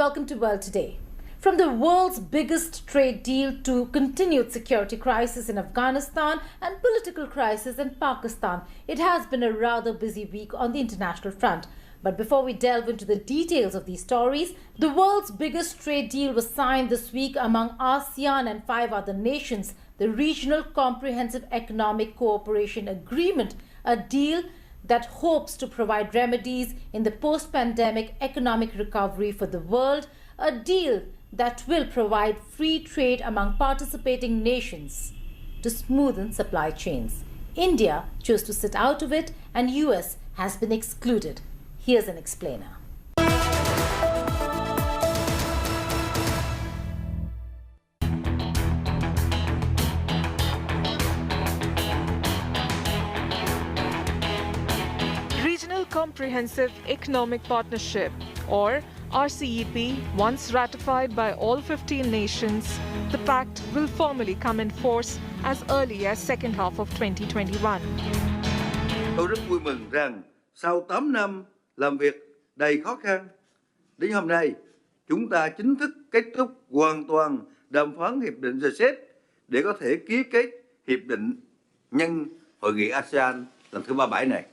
welcome to World Today. From the world's biggest trade deal to continued security crisis in Afghanistan and political crisis in Pakistan, it has been a rather busy week on the international front. But before we delve into the details of these stories, the world's biggest trade deal was signed this week among ASEAN and 5 other nations, the Regional Comprehensive Economic Cooperation Agreement, a deal that hopes to provide remedies in the post-pandemic economic recovery for the world, a deal that will provide free trade among participating nations to smoothen supply chains. India chose to sit out of it and US has been excluded. Here's an explainer. Regional Comprehensive Economic Partnership, or RCEP, once ratified by all 15 nations, the pact will formally come in force as early as second half of 2021. Tôi rất vui mừng rằng sau 8 năm làm việc đầy khó khăn, đến hôm nay chúng ta chính thức kết thúc hoàn toàn đàm phán hiệp định RCEP để có thể ký kết hiệp định nhân hội nghị ASEAN lần thứ 37 này.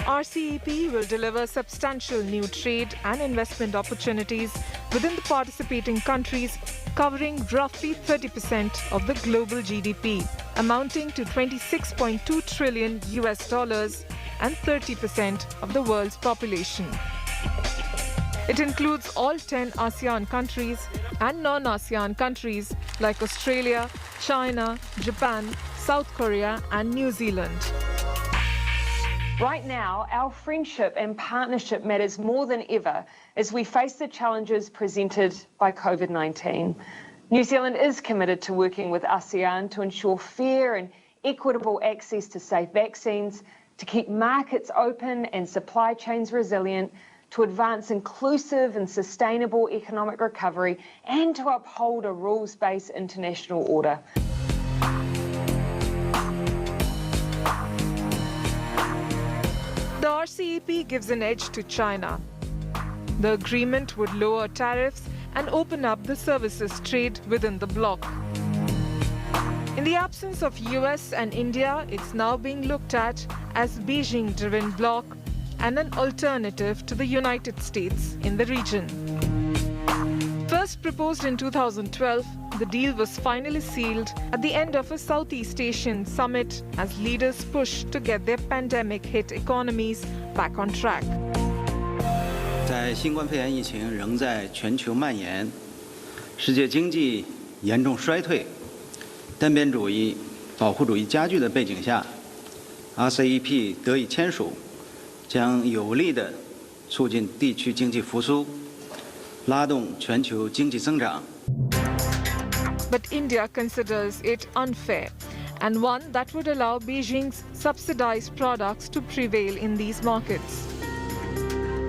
RCEP will deliver substantial new trade and investment opportunities within the participating countries, covering roughly 30% of the global GDP, amounting to $26.2 trillion and 30% of the world's population. It includes all 10 ASEAN countries and non-ASEAN countries like Australia, China, Japan, South Korea and New Zealand. Right now, our friendship and partnership matters more than ever as we face the challenges presented by COVID-19. New Zealand is committed to working with ASEAN to ensure fair and equitable access to safe vaccines, to keep markets open and supply chains resilient, to advance inclusive and sustainable economic recovery, and to uphold a rules-based international order. The RCEP gives an edge to China. The agreement would lower tariffs and open up the services trade within the bloc. In the absence of US and India, it's now being looked at as Beijing-driven bloc and an alternative to the United States in the region. First proposed in 2012, the deal was finally sealed at the end of a Southeast Asian summit as leaders pushed to get their pandemic-hit economies back on track. 在新冠肺炎疫情仍在全球蔓延、世界经济严重衰退、单边主义、保护主义加剧的背景下 ，RCEP 得以签署，将有力地促进地区经济复苏，拉动全球经济增长。 But India considers it unfair and one that would allow Beijing's subsidized products to prevail in these markets.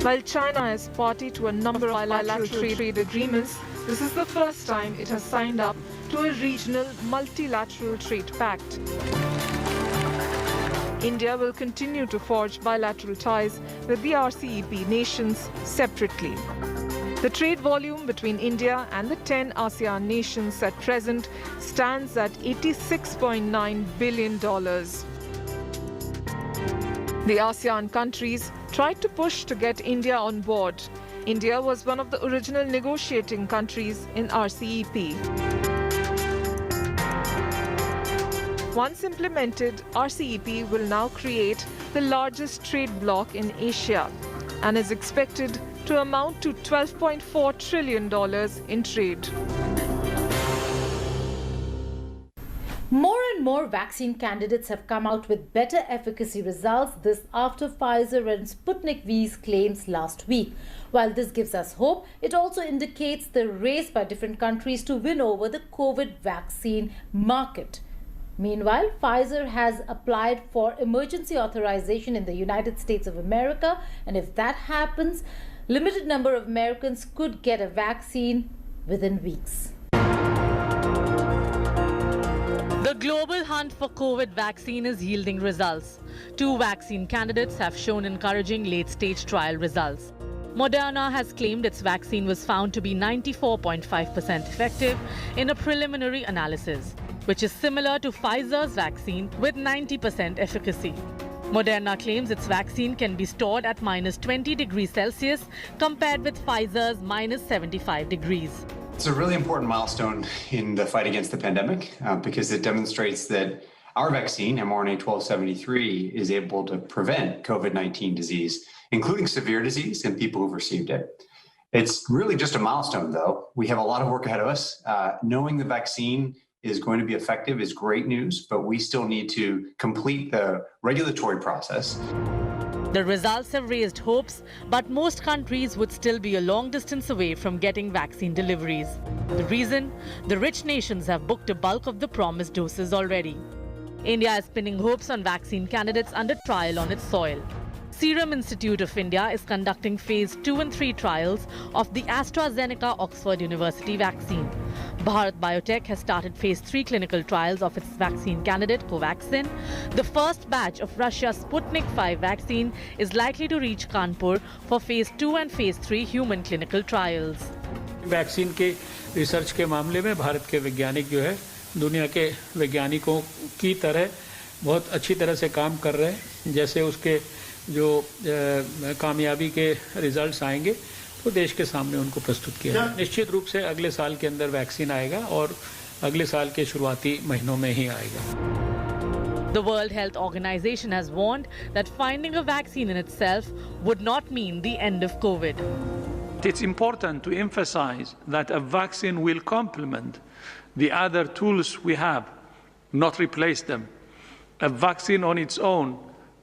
While China is party to a number of bilateral trade agreements, this is the first time it has signed up to a regional multilateral trade pact. India will continue to forge bilateral ties with the RCEP nations separately. The trade volume between India and the 10 ASEAN nations at present stands at $86.9 billion. The ASEAN countries tried to push to get India on board. India was one of the original negotiating countries in RCEP. Once implemented, RCEP will now create the largest trade bloc in Asia and is expected to amount to $12.4 trillion in trade. More and more vaccine candidates have come out with better efficacy results, this after Pfizer and Sputnik V's claims last week. While this gives us hope, it also indicates the race by different countries to win over the COVID vaccine market. Meanwhile, Pfizer has applied for emergency authorization in the United States of America, and if that happens, limited number of Americans could get a vaccine within weeks. The global hunt for COVID vaccine is yielding results. 2 vaccine candidates have shown encouraging late-stage trial results. Moderna has claimed its vaccine was found to be 94.5% effective in a preliminary analysis, which is similar to Pfizer's vaccine with 90% efficacy. Moderna claims its vaccine can be stored at -20 degrees Celsius compared with Pfizer's -75 degrees. It's a really important milestone in the fight against the pandemic because it demonstrates that our vaccine, mRNA-1273, is able to prevent COVID-19 disease, including severe disease in people who've received it. It's really just a milestone, though. We have a lot of work ahead of us. Knowing the vaccine is going to be effective is great news, but we still need to complete the regulatory process. The results have raised hopes, but most countries would still be a long distance away from getting vaccine deliveries. The reason? The rich nations have booked a bulk of the promised doses already. India is pinning hopes on vaccine candidates under trial on its soil. Serum Institute of India is conducting phase 2 and 3 trials of the AstraZeneca Oxford University vaccine. Bharat Biotech has started phase 3 clinical trials of its vaccine candidate Covaxin. The first batch of Russia's Sputnik V vaccine is likely to reach Kanpur for phase 2 and phase 3 human clinical trials. Vaccine के research के मामले में भारत के वैज्ञानिक जो है दुनिया के वैज्ञानिकों की तरह बहुत अच्छी तरह से काम कर रहे हैं। जैसे उसके जो कामयाबी के रिजल्ट्स आएंगे तो देश के सामने उनको प्रस्तुत किया जाएगा। निश्चित रूप से अगले साल के अंदर वैक्सीन आएगा और अगले साल के शुरुआती महीनों में ही आएगा। The World Health Organization has warned that finding a vaccine in itself would not mean the end of COVID. It's important to emphasize that a vaccine will complement the other tools we have, not replace them. A vaccine on its own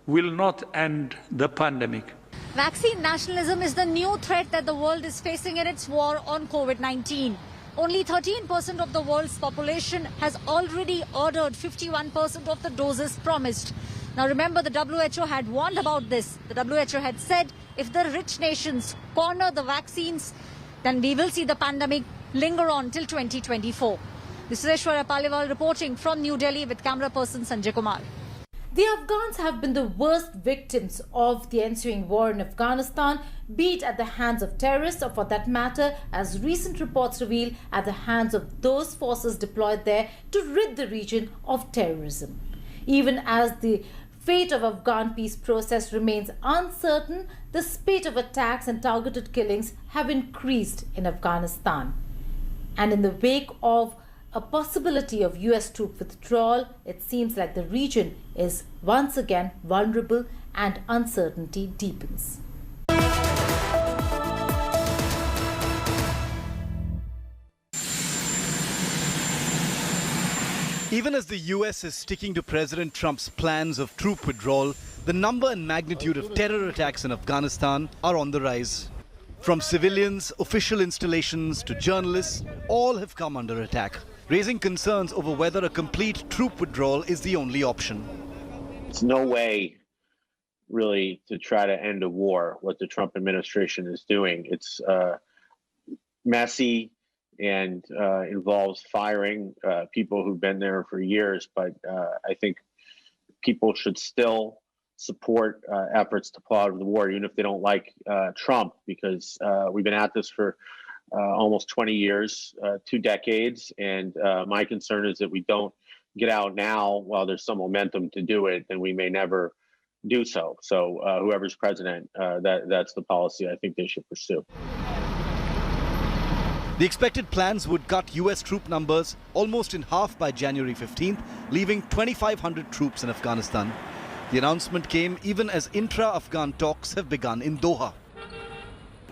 will not end the pandemic. Vaccine nationalism is the new threat that the world is facing in its war on COVID-19. Only 13% of the world's population has already ordered 51% of the doses promised. Now remember, the WHO had warned about this. The WHO had said if the rich nations corner the vaccines, then we will see the pandemic linger on till 2024. This is Aishwarya Paliwal reporting from New Delhi with camera person Sanjay Kumar. The Afghans have been the worst victims of the ensuing war in Afghanistan, be it at the hands of terrorists or, for that matter, as recent reports reveal, at the hands of those forces deployed there to rid the region of terrorism. Even as the fate of Afghan peace process remains uncertain, the spate of attacks and targeted killings have increased in Afghanistan. And in the wake of a possibility of US troop withdrawal, it seems like the region is once again vulnerable and uncertainty deepens. Even as the US is sticking to President Trump's plans of troop withdrawal, the number and magnitude of terror attacks in Afghanistan are on the rise. From civilians, official installations to journalists, all have come under attack, raising concerns over whether a complete troop withdrawal is the only option. It's no way really to try to end a war, what the Trump administration is doing. It's messy and involves firing people who've been there for years. But I think people should still support efforts to pull out of the war, even if they don't like Trump, because we've been at this for almost 20 years, 2 decades. And my concern is that we don't get out now while there's some momentum to do it, and we may never do so. So whoever's president, that's the policy I think they should pursue. The expected plans would cut US troop numbers almost in half by January 15th, leaving 2,500 troops in Afghanistan. The announcement came even as intra-Afghan talks have begun in Doha.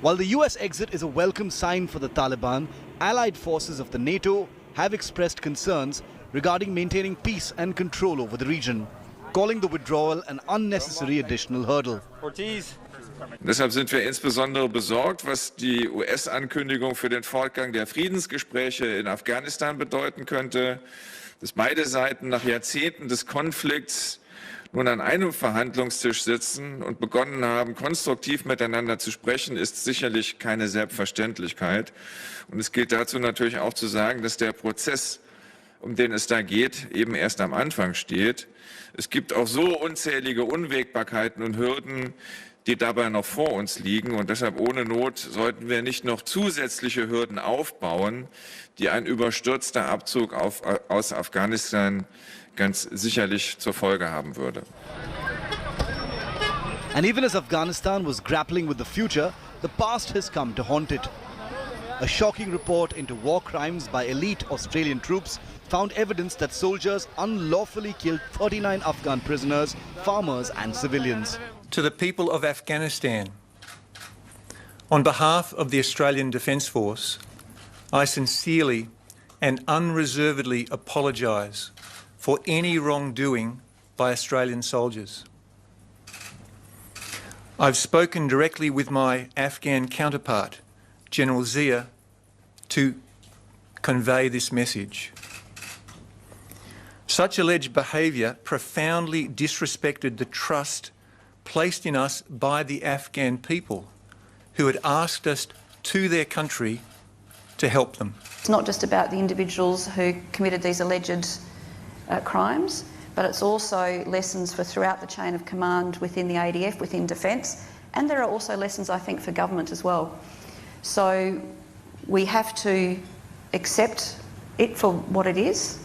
While the US exit is a welcome sign for the Taliban, allied forces of the NATO have expressed concerns regarding maintaining peace and control over the region, calling the withdrawal an unnecessary additional hurdle. Deshalb sind wir insbesondere besorgt, was die US-Ankündigung für den Fortgang der Friedensgespräche in Afghanistan bedeuten könnte. Dass beide Seiten nach Jahrzehnten des Konflikts nun an einem Verhandlungstisch sitzen und begonnen haben, konstruktiv miteinander zu sprechen, ist sicherlich keine Selbstverständlichkeit. Und es gilt dazu natürlich auch zu sagen, dass der Prozess, um den es da geht, eben erst am Anfang steht. Es gibt auch so unzählige Unwägbarkeiten und Hürden, die dabei noch vor uns liegen. Und deshalb ohne Not sollten wir nicht noch zusätzliche Hürden aufbauen, die ein überstürzter Abzug aus Afghanistan ganz sicherlich zur Folge haben würde. And even as Afghanistan was grappling with the future, the past has come to haunt it. A shocking report into war crimes by elite Australian troops found evidence that soldiers unlawfully killed 39 Afghan prisoners, farmers and civilians. To the people of Afghanistan, on behalf of the Australian Defence Force, I sincerely and unreservedly apologise for any wrongdoing by Australian soldiers. I've spoken directly with my Afghan counterpart, General Zia, to convey this message. Such alleged behaviour profoundly disrespected the trust placed in us by the Afghan people, who had asked us to their country to help them. It's not just about the individuals who committed these alleged crimes, but it's also lessons for throughout the chain of command within the ADF, within defence, and there are also lessons, I think, for government as well. So we have to accept it for what it is.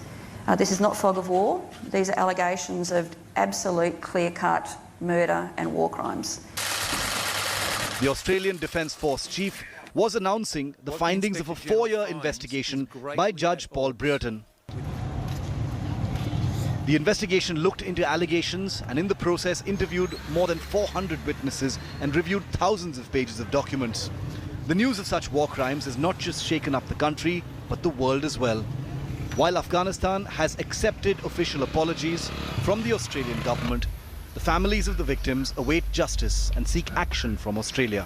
This is not fog of war. These are allegations of absolute clear-cut murder and war crimes. The Australian Defence Force chief was announcing the findings of a 4-year investigation by Judge Paul Brereton. The investigation looked into allegations and in the process interviewed more than 400 witnesses and reviewed thousands of pages of documents. The news of such war crimes has not just shaken up the country, but the world as well. While Afghanistan has accepted official apologies from the Australian government, the families of the victims await justice and seek action from Australia.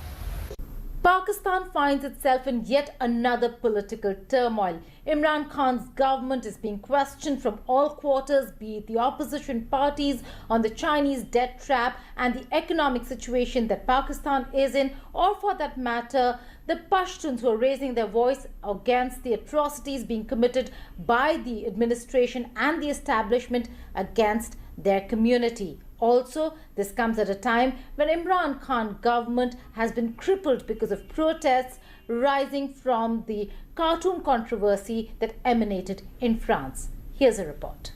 Pakistan finds itself in yet another political turmoil. Imran Khan's government is being questioned from all quarters, be it the opposition parties, on the Chinese debt trap and the economic situation that Pakistan is in, or for that matter, the Pashtuns who are raising their voice against the atrocities being committed by the administration and the establishment against their community. Also, this comes at a time when Imran Khan government has been crippled because of protests rising from the cartoon controversy that emanated in France. Here's a report.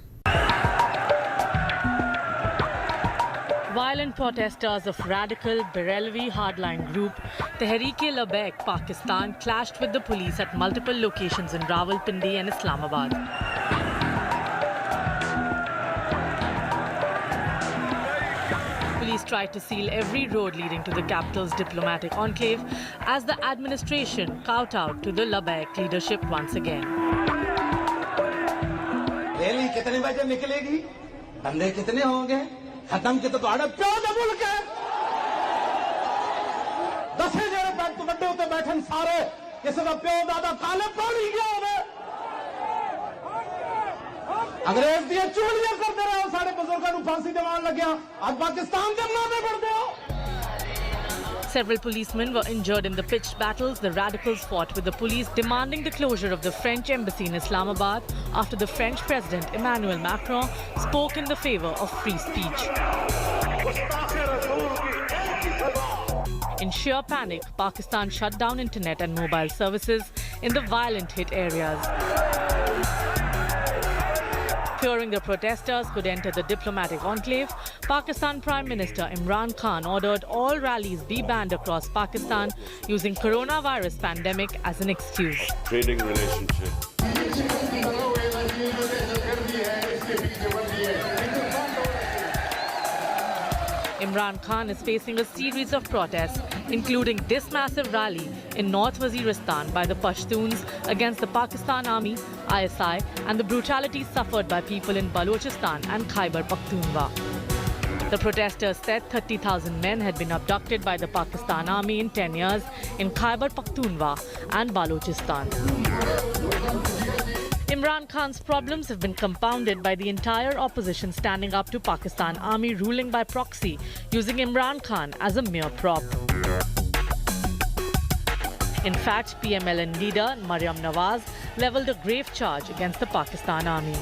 Violent protesters of radical Barelvi hardline group Tehreek-e-Labbaik Pakistan clashed with the police at multiple locations in Rawalpindi and Islamabad. Police tried to seal every road leading to the capital's diplomatic enclave as the administration kowtowed to the Labbaik leadership once again. Rally कितने बजे निकलेगी? बंदे कितने होंगे? खत्म के तो आड़े प्यो दा मुल्क है। 10 जने बैठ तो गड्ढे उते बैठन सारे किसी का प्यो दादा काले पानी गया होवे। अंग्रेज दियां चूड़ियां करते रहे सारे बुजुर्गों को फांसी दिवान लग्या आज पाकिस्तान दे नामे पड़दे हो। Several policemen were injured in the pitched battles the radicals fought with the police, demanding the closure of the French embassy in Islamabad after the French President Emmanuel Macron spoke in the favor of free speech. In sheer panic, Pakistan shut down internet and mobile services in the violent hit areas. Fearing the protesters could enter the diplomatic enclave, Pakistan Prime Minister Imran Khan ordered all rallies be banned across Pakistan, using coronavirus pandemic as an excuse. Trading relationship. Imran Khan is facing a series of protests, including this massive rally in North Waziristan by the Pashtuns against the Pakistan Army, ISI, and the brutalities suffered by people in Balochistan and Khyber Pakhtunkhwa. The protesters said 30,000 men had been abducted by the Pakistan Army in 10 years in Khyber Pakhtunkhwa and Balochistan. Imran Khan's problems have been compounded by the entire opposition standing up to Pakistan Army ruling by proxy, using Imran Khan as a mere prop. In fact, PMLN leader Maryam Nawaz leveled a grave charge against the Pakistan Army.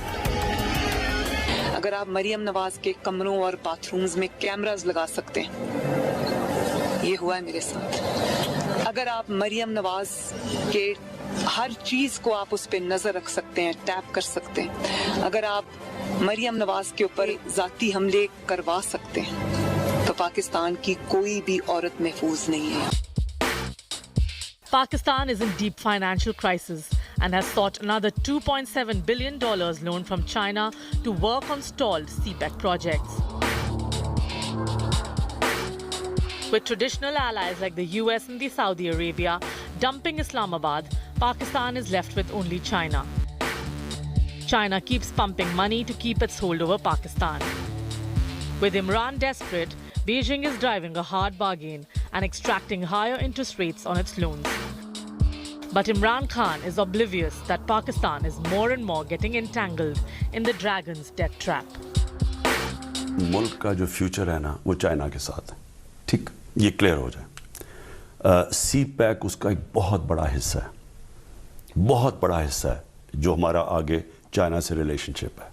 अगर आप मरियम नवाज के कमरों और bathrooms में cameras लगा सकते हैं ये हुआ है मेरे साथ। अगर आप मरियम नवाज के हर चीज को आप उस पे नजर रख सकते हैं, टैप कर सकते हैं, अगर आप मरियम नवाज के ऊपर जाती हमले करवा सकते हैं, तो पाकिस्तान की कोई भी औरत महफूज नहीं है। Pakistan is in deep financial crisis and has sought another $2.7 billion loan from China to work on stalled CPEC projects. With traditional allies like the US and the Saudi Arabia dumping Islamabad, Pakistan is left with only China. China keeps pumping money to keep its hold over Pakistan. With Imran desperate, Beijing is driving a hard bargain and extracting higher interest rates on its loans. But Imran Khan is oblivious that Pakistan is more and more getting entangled in the dragon's death trap. मुल्क का जो future है ना वो China के साथ है, ठीक, ये क्लियर हो जाए। CPEC उसका एक बहुत बड़ा हिस्सा है, बहुत बड़ा हिस्सा है जो हमारा आगे चाइना से रिलेशनशिप है।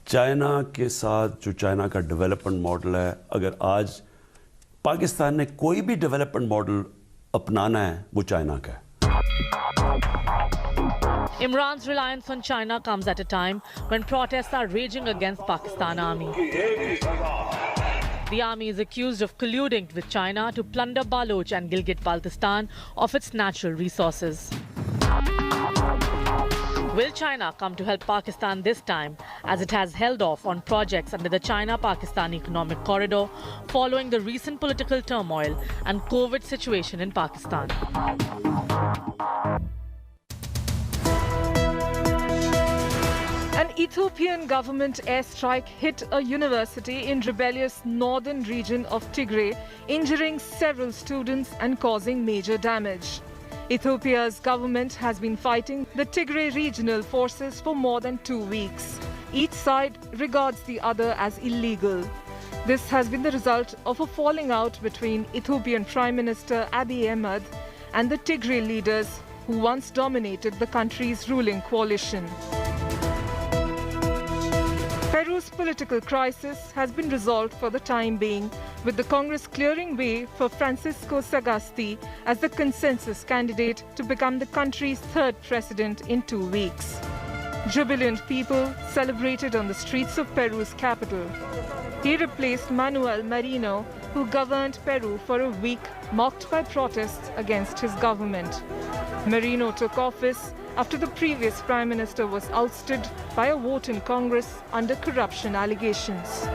चाइना के साथ जो चाइना का डेवलपमेंट मॉडल है, अगर आज पाकिस्तान ने कोई भी डेवलपमेंट मॉडल अपनाना है वो चाइना का है। Imran's reliance on China comes at a time when protests are raging against Pakistan army. The army is accused of colluding with China to plunder Baloch and Gilgit-Baltistan of its natural resources. Will China come to help Pakistan this time, as it has held off on projects under the China-Pakistan Economic Corridor following the recent political turmoil and COVID situation in Pakistan? An Ethiopian government airstrike hit a university in rebellious northern region of Tigray, injuring several students and causing major damage. Ethiopia's government has been fighting the Tigray regional forces for more than 2 weeks. Each side regards the other as illegal. This has been the result of a falling out between Ethiopian Prime Minister Abiy Ahmed and the Tigray leaders who once dominated the country's ruling coalition. Peru's political crisis has been resolved for the time being, with the Congress clearing way for Francisco Sagasti as the consensus candidate to become the country's third president in 2 weeks. Jubilant people celebrated on the streets of Peru's capital. He replaced Manuel Merino, who governed Peru for a week, marked by protests against his government. Merino took office after the previous prime minister was ousted by a vote in Congress under corruption allegations.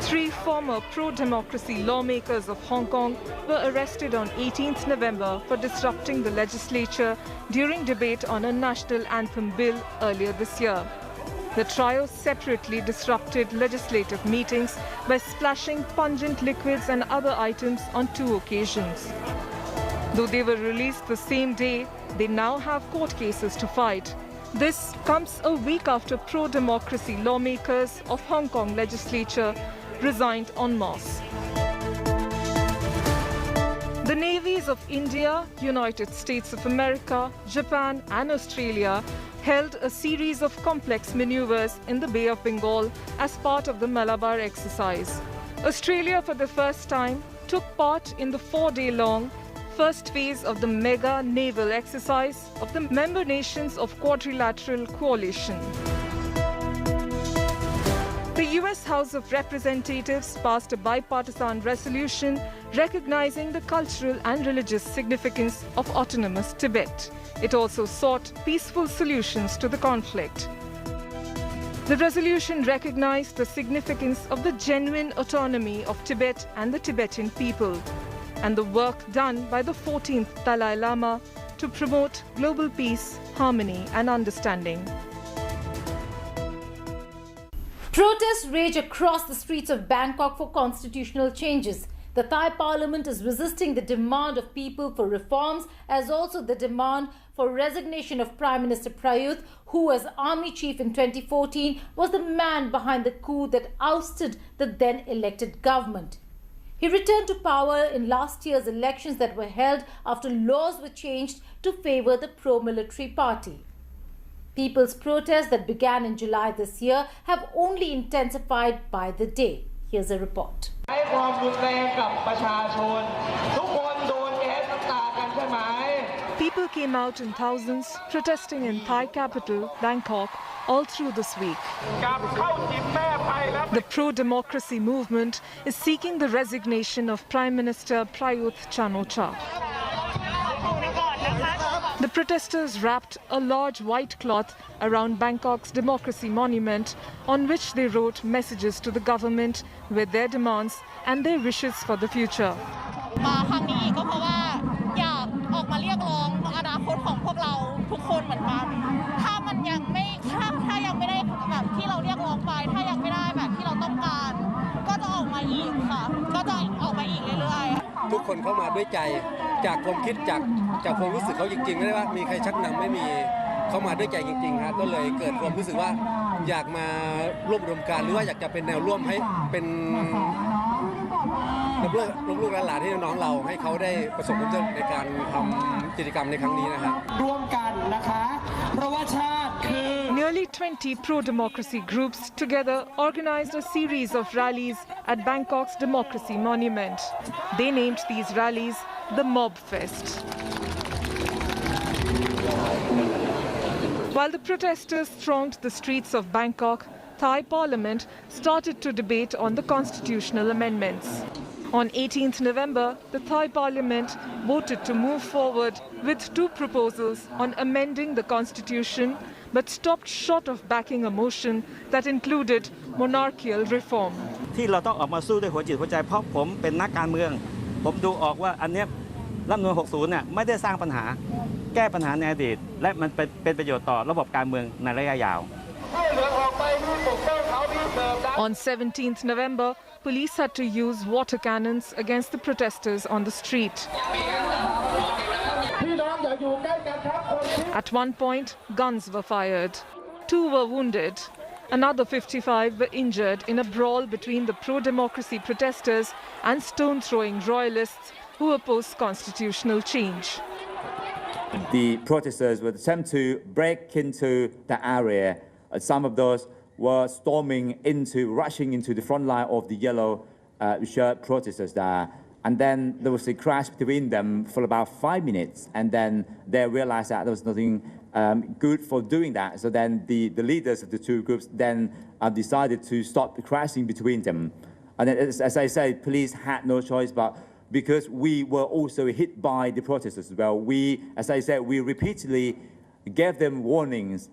3 former pro-democracy lawmakers of Hong Kong were arrested on 18th November for disrupting the legislature during debate on a national anthem bill earlier this year. The trio separately disrupted legislative meetings by splashing pungent liquids and other items on 2 occasions. Though they were released the same day, they now have court cases to fight. This comes a week after pro-democracy lawmakers of Hong Kong legislature resigned en masse. The navies of India, United States of America, Japan and Australia held a series of complex maneuvers in the Bay of Bengal as part of the Malabar exercise. Australia, for the first time, took part in the 4-day-long first phase of the mega naval exercise of the member nations of Quadrilateral Coalition. The US House of Representatives passed a bipartisan resolution recognizing the cultural and religious significance of autonomous Tibet. It also sought peaceful solutions to the conflict. The resolution recognized the significance of the genuine autonomy of Tibet and the Tibetan people, and the work done by the 14th Dalai Lama to promote global peace, harmony and understanding. Protests rage across the streets of Bangkok for constitutional changes. The Thai parliament is resisting the demand of people for reforms, as also the demand for resignation of Prime Minister Prayut, who as army chief in 2014 was the man behind the coup that ousted the then elected government. He returned to power in last year's elections that were held after laws were changed to favor the pro-military party. People's protests that began in July this year have only intensified by the day. Here's a report. People came out in thousands protesting in Thai capital, Bangkok, all through this week. The pro-democracy movement is seeking the resignation of Prime Minister Prayut Chan-o-cha. The protesters wrapped a large white cloth around Bangkok's democracy monument, on which they wrote messages to the government with their demands and their wishes for the future. Nearly 20 pro-democracy groups together organized a series of rallies at Bangkok's Democracy Monument. They named these rallies the Mob Fest. While the protesters thronged the streets of Bangkok, Thai Parliament started to debate on the constitutional amendments. On 18th November, the Thai Parliament voted to move forward with two proposals on amending the constitution, but stopped short of backing a motion that included monarchical reform. ที่เราต้องออกมาสู้ด้วยหัวจิตหัวใจเพราะผมเป็นนักการเมืองผมดูออกว่าอันเนี้ยรัฐธรรมนูญ60เนี่ยไม่ได้สร้างปัญหาแก้ปัญหาในอดีตและมันเป็นประโยชน์ต่อระบบการเมืองในระยะยาว On 17th November, police had to use water cannons against the protesters on the street. At one point, guns were fired. 2 were wounded. Another 55 were injured in a brawl between the pro-democracy protesters and stone-throwing royalists who opposed constitutional change. The protesters would attempt to break into the area. Some of those were rushing into the front line of the yellow shirt protesters there. And then there was a crash between them for about 5 minutes. And then they realized that there was nothing good for doing that. So then the leaders of the two groups then decided to stop the crashing between them. And then, as I said, police had no choice, but because we were also hit by the protesters as well, as I said, we repeatedly gave them warnings,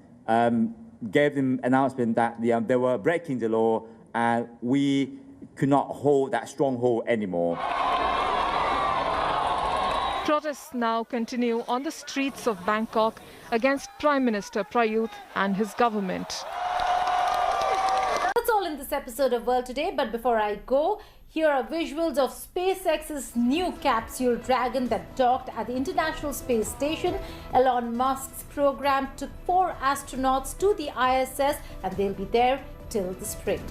gave them announcement that they were breaking the law, and we could not hold that stronghold anymore. Protests now continue on the streets of Bangkok against Prime Minister Prayut and his government. That's all in this episode of World Today, but before I go, here are visuals of SpaceX's new capsule Dragon that docked at the International Space Station. Elon Musk's program took 4 astronauts to the ISS, and they'll be there till the spring.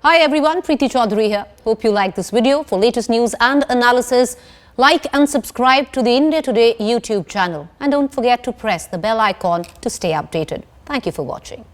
Hi everyone, Preeti Chaudhary here. Hope you like this video. For latest news and analysis, like and subscribe to the India Today YouTube channel. And don't forget to press the bell icon to stay updated. Thank you for watching.